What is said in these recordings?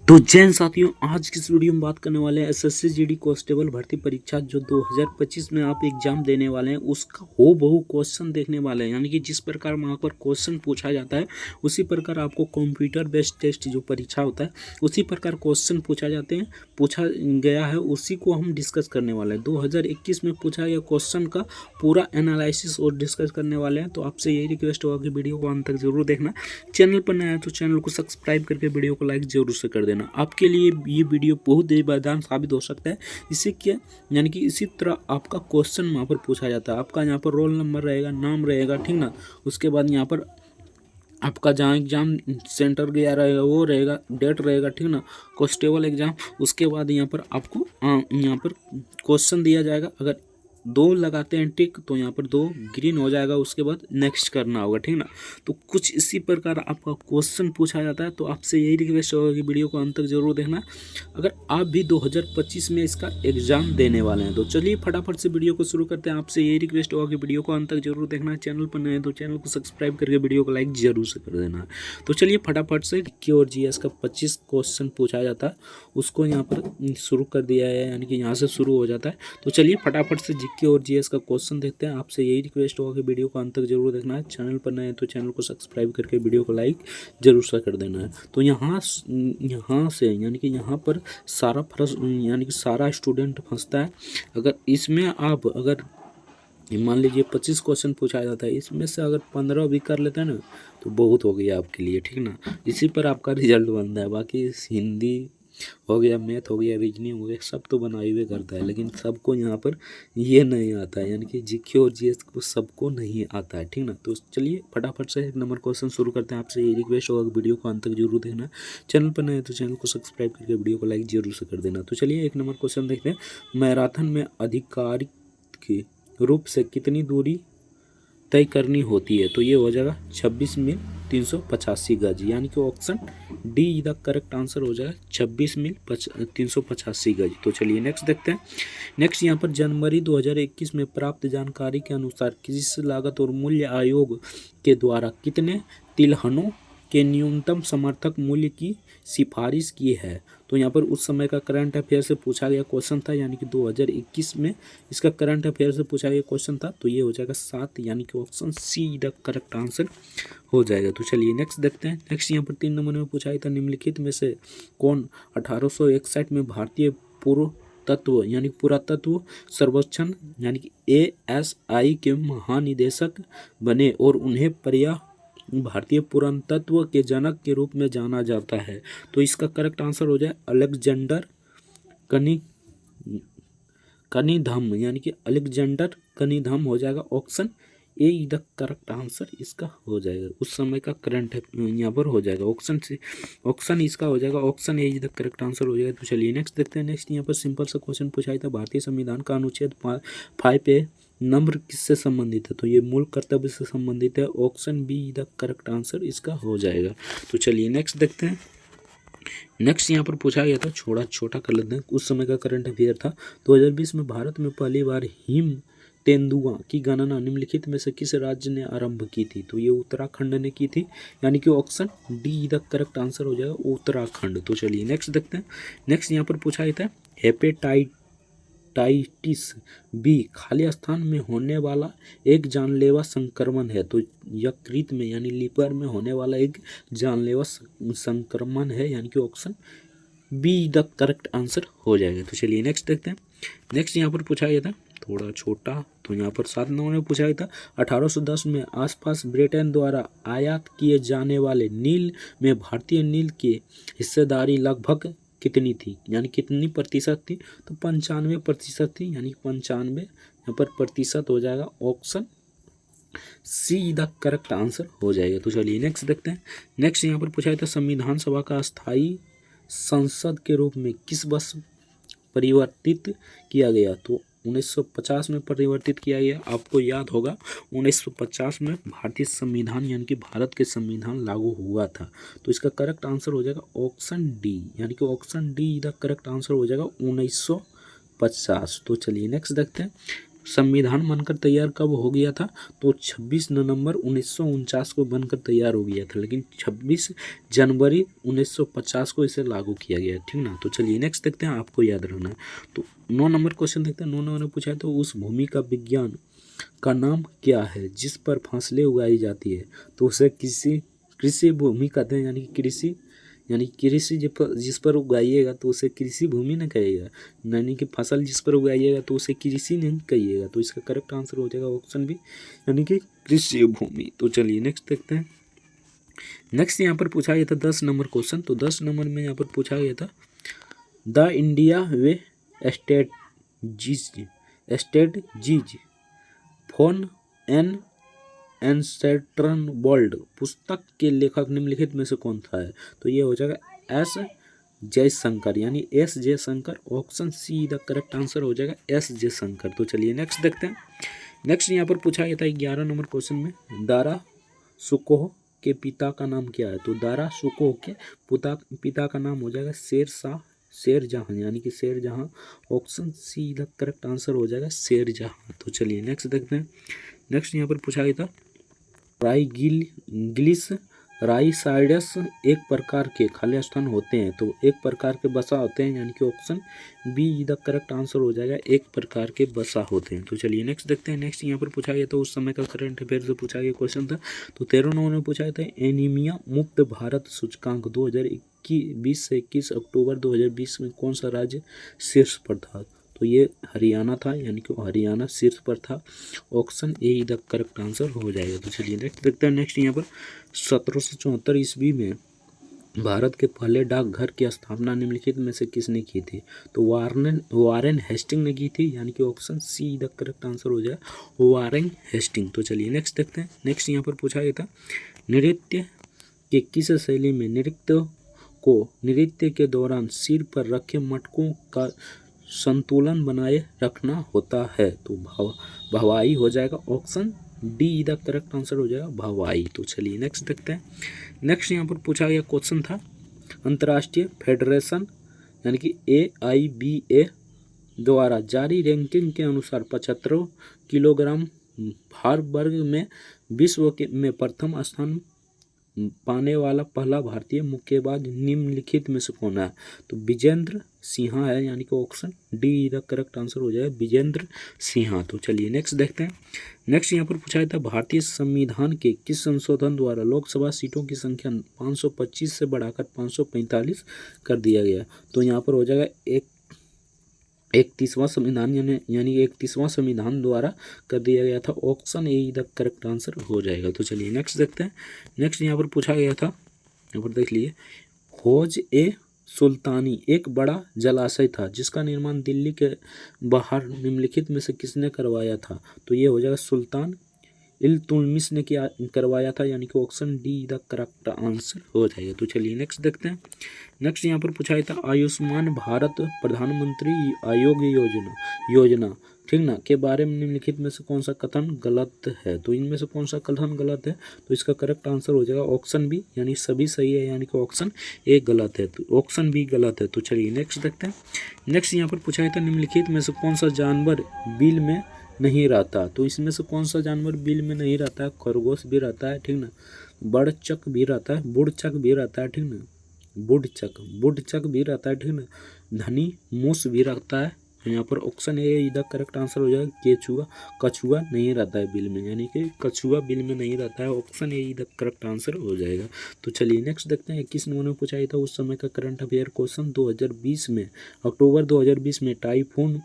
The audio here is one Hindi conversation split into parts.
तो जैन साथियों, आज की इस वीडियो में बात करने वाले हैं एसएससी जीडी कांस्टेबल भर्ती परीक्षा जो 2025 में आप एग्जाम देने वाले हैं उसका हो बहु क्वेश्चन देखने वाले हैं। यानी कि जिस प्रकार वहाँ पर क्वेश्चन पूछा जाता है उसी प्रकार आपको कंप्यूटर बेस्ड टेस्ट जो परीक्षा होता है उसी प्रकार क्वेश्चन पूछा गया है, उसी को हम डिस्कस करने वाले हैं। 2021 में पूछा गया क्वेश्चन का पूरा एनालिसिस और डिस्कस करने वाले हैं। तो आपसे यही रिक्वेस्ट होगा कि वीडियो को अंत तक जरूर देखना। चैनल पर नया है तो चैनल को सब्सक्राइब करके वीडियो को लाइक जरूर से कर देना। आपके लिए ये वीडियो बहुत ही वरदान साबित हो सकता है। इसी के यानी कि इसी तरह आपका क्वेश्चन वहाँ पर पूछा जाता है। आपका यहाँ पर रोल नंबर रहेगा, नाम रहेगा, ठीक ना। उसके बाद यहाँ पर आपका जहाँ एग्जाम सेंटर गया रहेगा वो रहेगा, डेट रहेगा, ठीक ना, कांस्टेबल एग्जाम। उसके बाद यहाँ पर आपको यहाँ पर क्वेश्चन दिया जाएगा। अगर 2 लगाते हैं टिक तो यहाँ पर 2 ग्रीन हो जाएगा। उसके बाद नेक्स्ट करना होगा, ठीक ना। तो कुछ इसी प्रकार आपका क्वेश्चन पूछा जाता है। तो आपसे यही रिक्वेस्ट होगा कि वीडियो को अंत तक जरूर देखना अगर आप भी 2025 में इसका एग्जाम देने वाले हैं। तो चलिए फटाफट से वीडियो को शुरू करते हैं। आपसे यही रिक्वेस्ट होगा कि वीडियो को अंत तक जरूर देखना। चैनल पर नए हैं तो चैनल को सब्सक्राइब करके वीडियो को लाइक जरूर से कर देना। तो चलिए फटाफट से जीके और जीएस का 25 क्वेश्चन पूछा जाता है उसको यहाँ पर शुरू कर दिया है, यानी कि यहाँ से शुरू हो जाता है। तो चलिए फटाफट से जीके और जीएस का क्वेश्चन देखते हैं। आपसे यही रिक्वेस्ट होगा कि वीडियो को अंत तक जरूर देखना है। चैनल पर नए हैं तो चैनल को सब्सक्राइब करके वीडियो को लाइक जरूर से कर देना है। तो यहाँ से यानी कि यहाँ पर सारा फर्स यानी कि सारा स्टूडेंट फंसता है। अगर इसमें आप अगर मान लीजिए 25 क्वेश्चन पूछा जाता है, इसमें से अगर 15 भी कर लेते हैं ना तो बहुत हो गया आपके लिए, ठीक ना। इसी पर आपका रिजल्ट बनता है। बाकी हिंदी हो गया, मैथ हो गया, रीजनिंग हो गया, सब तो बना हुए करता है, लेकिन सबको यहाँ पर ये नहीं आता है। यानी कि जीके और जीएस को सबको नहीं आता है, ठीक ना। तो चलिए फटाफट से 1 नंबर क्वेश्चन शुरू करते हैं। आपसे ये रिक्वेस्ट होगा कि वीडियो को अंत तक जरूर देखना। चैनल पर नए तो चैनल को सब्सक्राइब करके वीडियो को लाइक जरूर से कर देना। तो चलिए 1 नंबर क्वेश्चन देखते हैं। मैराथन में आधिकारिक के रूप से कितनी दूरी तय करनी होती है? तो ये हो जाएगा 26 मील 385 गज, यानी कि option D the correct answer हो जाएगा 26 मील 385 गज। तो चलिए नेक्स्ट देखते हैं। नेक्स्ट यहाँ पर जनवरी 2021 में प्राप्त जानकारी के अनुसार किस लागत और मूल्य आयोग के द्वारा कितने तिलहनों के न्यूनतम समर्थक मूल्य की सिफारिश की है? तो यहाँ पर उस समय का करंट अफेयर से पूछा गया क्वेश्चन था, यानी कि 2021 में इसका करंट अफेयर से पूछा गया क्वेश्चन था। तो ये हो जाएगा 7, यानी कि option C the correct answer हो जाएगा। तो चलिए नेक्स्ट देखते हैं। नेक्स्ट यहाँ पर 3 नंबर में पूछा गया था, निम्नलिखित में से कौन 1861 में भारतीय पुरातत्व यानी पुरातत्व सर्वेक्षण यानी कि ASI के महानिदेशक बने और उन्हें भारतीय पुरातत्व के जनक के रूप में जाना जाता है? तो इसका करेक्ट आंसर हो जाए अलेक्जेंडर कनिधम, यानी कि अलेक्जेंडर कनिधम हो जाएगा। Option A the correct answer इसका हो जाएगा। उस समय का करंट यहाँ पर हो जाएगा। ऑप्शन इसका हो जाएगा, option A the correct answer हो जाएगा। तो चलिए नेक्स्ट देखते हैं। नेक्स्ट यहाँ पर सिंपल सा क्वेश्चन पूछा था, भारतीय संविधान का अनुच्छेद 5A नंबर किससे संबंधित है? तो ये मूल कर्तव्य से संबंधित है। Option be the correct answer इसका हो जाएगा। तो चलिए नेक्स्ट देखते हैं। नेक्स्ट यहाँ पर पूछा गया था, छोटा कर लेते हैं, उस समय का करंट अफेयर था। 2020 में भारत में पहली बार हिम तेंदुआ की गणना निम्नलिखित में से किस राज्य ने आरंभ की थी? तो ये उत्तराखंड ने की थी, यानी कि option D the correct answer हो जाएगा उत्तराखंड। तो चलिए नेक्स्ट देखते हैं। नेक्स्ट यहाँ पर पूछा गया था, हेपेटाइटिस बी खाली स्थान में होने वाला एक जानलेवा संक्रमण है। तो यकृत में यानी लीवर में होने वाला एक जानलेवा संक्रमण है, यानी कि option be the correct answer हो जाएगा। तो चलिए नेक्स्ट देखते हैं। नेक्स्ट यहाँ पर पूछा गया था, थोड़ा छोटा, तो यहाँ पर 7 नंबर में पूछा गया था, 1810 में आसपास ब्रिटेन द्वारा आयात किए जाने वाले नील में भारतीय नील की हिस्सेदारी लगभग कितनी थी, यानी कितनी प्रतिशत थी? तो 95% थी, यानी 95 यहाँ पर प्रतिशत हो जाएगा। Option C the correct answer हो जाएगा। तो चलिए नेक्स्ट देखते हैं। नेक्स्ट यहाँ पर पूछा गया था, संविधान सभा का स्थायी संसद के रूप में किस वर्ष परिवर्तित किया गया? तो 1950 में परिवर्तित किया गया। आपको याद होगा 1950 में भारतीय संविधान यानी कि भारत के संविधान लागू हुआ था। तो इसका करेक्ट आंसर हो जाएगा ऑप्शन डी, यानी कि option D the correct answer हो जाएगा 1950। तो चलिए नेक्स्ट देखते हैं। संविधान बनकर तैयार कब हो गया था? तो 26 नवंबर 1949 को बनकर तैयार हो गया था, लेकिन 26 जनवरी 1950 को इसे लागू किया गया, ठीक ना। तो चलिए नेक्स्ट देखते हैं, आपको याद रखना है। तो 9 नंबर क्वेश्चन देखते हैं। 9 नंबर पूछा है, तो उस भूमि का विज्ञान का नाम क्या है जिस पर फसलें उगाई जाती है? तो उसे कृषि भूमि कहते हैं, यानी कृषि जिस पर उगाइएगा तो उसे कृषि भूमि न कहिएगा, यानी कि फसल जिस पर उगाइएगा तो उसे कृषि नहीं कहिएगा। तो इसका करेक्ट आंसर हो जाएगा ऑप्शन बी, यानी कि कृषि भूमि। तो चलिए नेक्स्ट देखते हैं। नेक्स्ट यहाँ पर पूछा गया था 10 नंबर क्वेश्चन। तो 10 नंबर में यहाँ पर पूछा गया था, the India way strategies for an ancestral world पुस्तक के लेखक निम्नलिखित में से कौन था है? तो ये हो जाएगा एस जयशंकर, यानी S Jaishankar. Option C the correct answer हो जाएगा एस जयशंकर। तो चलिए नेक्स्ट देखते हैं। नेक्स्ट यहाँ पर पूछा गया था 11 नंबर क्वेश्चन में, दारा सुकोह के पिता का नाम क्या है? तो दारा सुकोह के पिता का नाम हो जाएगा शेरजहां, यानी कि Sherjahan. Option C the correct answer हो जाएगा शेरजहां। तो चलिए नेक्स्ट देखते हैं। नेक्स्ट यहाँ पर पूछा गया था, राइगिलिस राइसाइडस एक प्रकार के खाली स्थान होते हैं। तो एक प्रकार के बसा होते हैं, यानी कि option be the correct answer हो जाएगा एक प्रकार के बसा होते हैं। तो चलिए नेक्स्ट देखते हैं। नेक्स्ट यहाँ पर पूछा गया था, उस समय का करंट अफेयर से पूछा गया क्वेश्चन था। तो 13 नंबर में पूछा गया था, एनीमिया मुक्त भारत सूचकांक 2020 से 21 अक्टूबर 2020 में कौन सा राज्य शीर्ष पर था? तो ये हरियाणा था, यानी कि हरियाणा शीर्ष पर था। Option A the correct answer हो जाएगा। तो चलिए नेक्स्ट देखते हैं। नेक्स्ट यहाँ पर 1774 ईस्वी में भारत के पहले डाकघर की स्थापना निम्नलिखित में से किसने की थी? तो वारेन हेस्टिंग ने की थी, यानी कि option C the correct answer हो जाएगा वारेन हेस्टिंग। तो चलिए नेक्स्ट देखते हैं। नेक्स्ट यहाँ पर पूछा गया था, नृत्य के किस शैली में नृत्य के दौरान सिर पर रखे मटकों का संतुलन बनाए रखना होता है? तो भवाई हो जाएगा। Option D the correct answer हो जाएगा भवाई। तो चलिए नेक्स्ट देखते हैं। नेक्स्ट यहाँ पर पूछा गया क्वेश्चन था, अंतर्राष्ट्रीय फेडरेशन यानी कि AIBA द्वारा जारी रैंकिंग के अनुसार 75 किलोग्राम भार वर्ग में विश्व में प्रथम स्थान पाने वाला पहला भारतीय मुक्केबाज निम्नलिखित में से कौन है? तो विजेंद्र सिन्हा है, यानी कि option D the correct answer हो जाएगा विजेंद्र सिन्हा। तो चलिए नेक्स्ट देखते हैं। नेक्स्ट यहाँ पर पूछा था, भारतीय संविधान के किस संशोधन द्वारा लोकसभा सीटों की संख्या 525 से बढ़ाकर 545 कर दिया गया? तो यहाँ पर हो जाएगा 31वां संविधान, यानी 31वां संविधान द्वारा कर दिया गया था। Option A the correct answer हो जाएगा। तो चलिए नेक्स्ट देखते हैं। नेक्स्ट यहाँ पर पूछा गया था, यहाँ पर देख लिए, हौज ए सुल्तानी एक बड़ा जलाशय था जिसका निर्माण दिल्ली के बाहर निम्नलिखित में से किसने करवाया था? तो ये हो जाएगा सुल्तान इल्तुतमिश ने करवाया था, यानी कि option D the correct answer हो जाएगा। तो चलिए नेक्स्ट देखते हैं। नेक्स्ट यहाँ पर पूछा था, आयुष्मान भारत प्रधानमंत्री आरोग्य योजना ठीक ना के बारे में निम्नलिखित में से कौन सा कथन गलत है? तो इनमें से कौन सा कथन गलत है? तो इसका करेक्ट आंसर हो जाएगा ऑप्शन बी, यानी सभी सही है, यानी कि ऑप्शन ए गलत है, तो ऑप्शन बी गलत है। तो चलिए नेक्स्ट देखते हैं। नेक्स्ट यहाँ पर पूछा था, निम्नलिखित में से कौन सा जानवर बिल में नहीं रहता? तो इसमें से कौन सा जानवर बिल में नहीं रहता है? खरगोश भी रहता है, ठीक ना, बड़चक भी रहता है, बुड़चक भी रहता है, ठीक ना, बुड़चक भी रहता है, ठीक ना, धनी मूस भी रहता है। यहाँ पर ऑप्शन ए इधर करेक्ट आंसर हो जाएगा कछुआ नहीं रहता है बिल में, यानी कि कछुआ बिल में नहीं रहता है। ऑप्शन ए इधर करेक्ट आंसर हो जाएगा। तो चलिए नेक्स्ट देखते हैं। 21 नंबर में पूछा था, उस समय का करंट अफेयर क्वेश्चन 2020 में अक्टूबर 2020 में टाइफून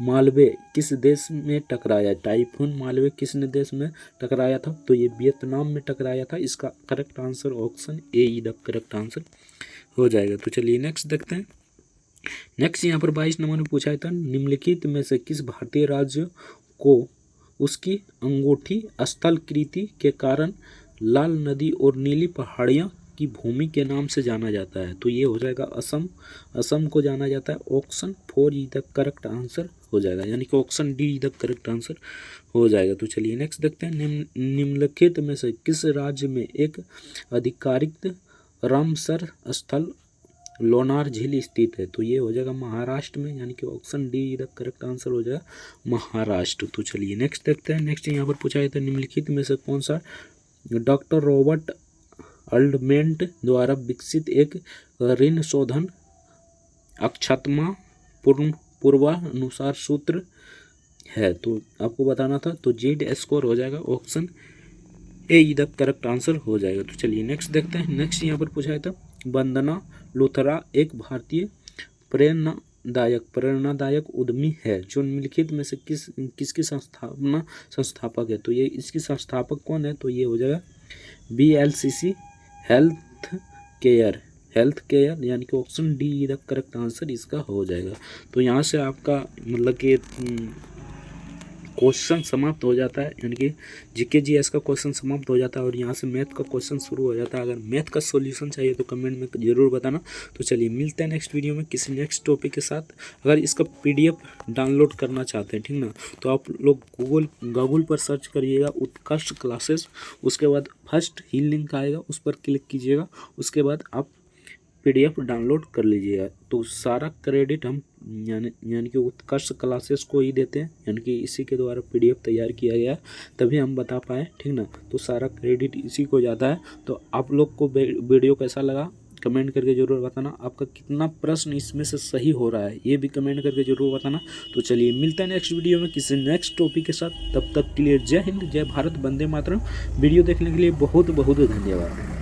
मालवे किस देश में टकराया? टाइफून मालवे किसने देश में टकराया था? तो ये वियतनाम में टकराया था। इसका correct answer option A the correct answer हो जाएगा। तो चलिए नेक्स्ट देखते हैं। नेक्स्ट यहाँ पर 22 नंबर में पूछा था, निम्नलिखित में से किस भारतीय राज्य को उसकी अंगूठी स्थलाकृति के कारण लाल नदी और नीली पहाड़ियाँ की भूमि के नाम से जाना जाता है? तो ये हो जाएगा असम को जाना जाता है। ऑप्शन 4 द करेक्ट आंसर हो जाएगा, यानी कि option D the correct answer हो जाएगा। तो चलिए नेक्स्ट देखते हैं। निम्नलिखित में से किस राज्य में एक आधिकारिक रामसर स्थल लोनार झील स्थित है? तो ये हो जाएगा महाराष्ट्र में, यानी कि option D the correct answer हो जाएगा महाराष्ट्र। तो चलिए नेक्स्ट देखते हैं। नेक्स्ट यहाँ पर पूछा गया था निम्नलिखित में से कौन सा डॉक्टर रॉबर्ट अल्डमेंट द्वारा विकसित एक ऋण शोधन अक्षतमा पूर्वानुसार सूत्र है? तो आपको बताना था, तो जेड स्कोर हो जाएगा option A the correct answer हो जाएगा। तो चलिए नेक्स्ट देखते हैं। नेक्स्ट यहाँ पर पूछा गया था वंदना लुथरा एक भारतीय प्रेरणादायक उद्यमी है जो निम्नलिखित में से किसकी संस्थापक है? तो ये इसकी संस्थापक कौन है? तो ये हो जाएगा BLCC हेल्थ केयर, यानी कि option D the correct answer इसका हो जाएगा। तो यहाँ से आपका मतलब कि क्वेश्चन समाप्त हो जाता है, यानी कि जीके जीएस का क्वेश्चन समाप्त हो जाता है और यहाँ से मैथ का क्वेश्चन शुरू हो जाता है। अगर मैथ का सॉल्यूशन चाहिए तो कमेंट में ज़रूर बताना। तो चलिए मिलते हैं नेक्स्ट वीडियो में किसी नेक्स्ट टॉपिक के साथ। अगर इसका PDF डाउनलोड करना चाहते हैं, ठीक ना, तो आप लोग गूगल पर सर्च करिएगा उत्कर्ष क्लासेस, उसके बाद फर्स्ट ही लिंक आएगा, उस पर क्लिक कीजिएगा, उसके बाद आप PDF डाउनलोड कर लीजिएगा। तो सारा क्रेडिट हम यानी कि उत्कर्ष क्लासेस को ही देते हैं, यानी कि इसी के द्वारा PDF तैयार किया गया, तभी हम बता पाए, ठीक ना। तो सारा क्रेडिट इसी को जाता है। तो आप लोग को वीडियो कैसा लगा कमेंट करके ज़रूर बताना। आपका कितना प्रश्न इसमें से सही हो रहा है ये भी कमेंट करके ज़रूर बताना। तो चलिए मिलते हैं नेक्स्ट वीडियो में किसी नेक्स्ट टॉपिक के साथ। तब तक के लिए जय हिंद, जय भारत, वंदे मातरम। वीडियो देखने के लिए बहुत बहुत धन्यवाद।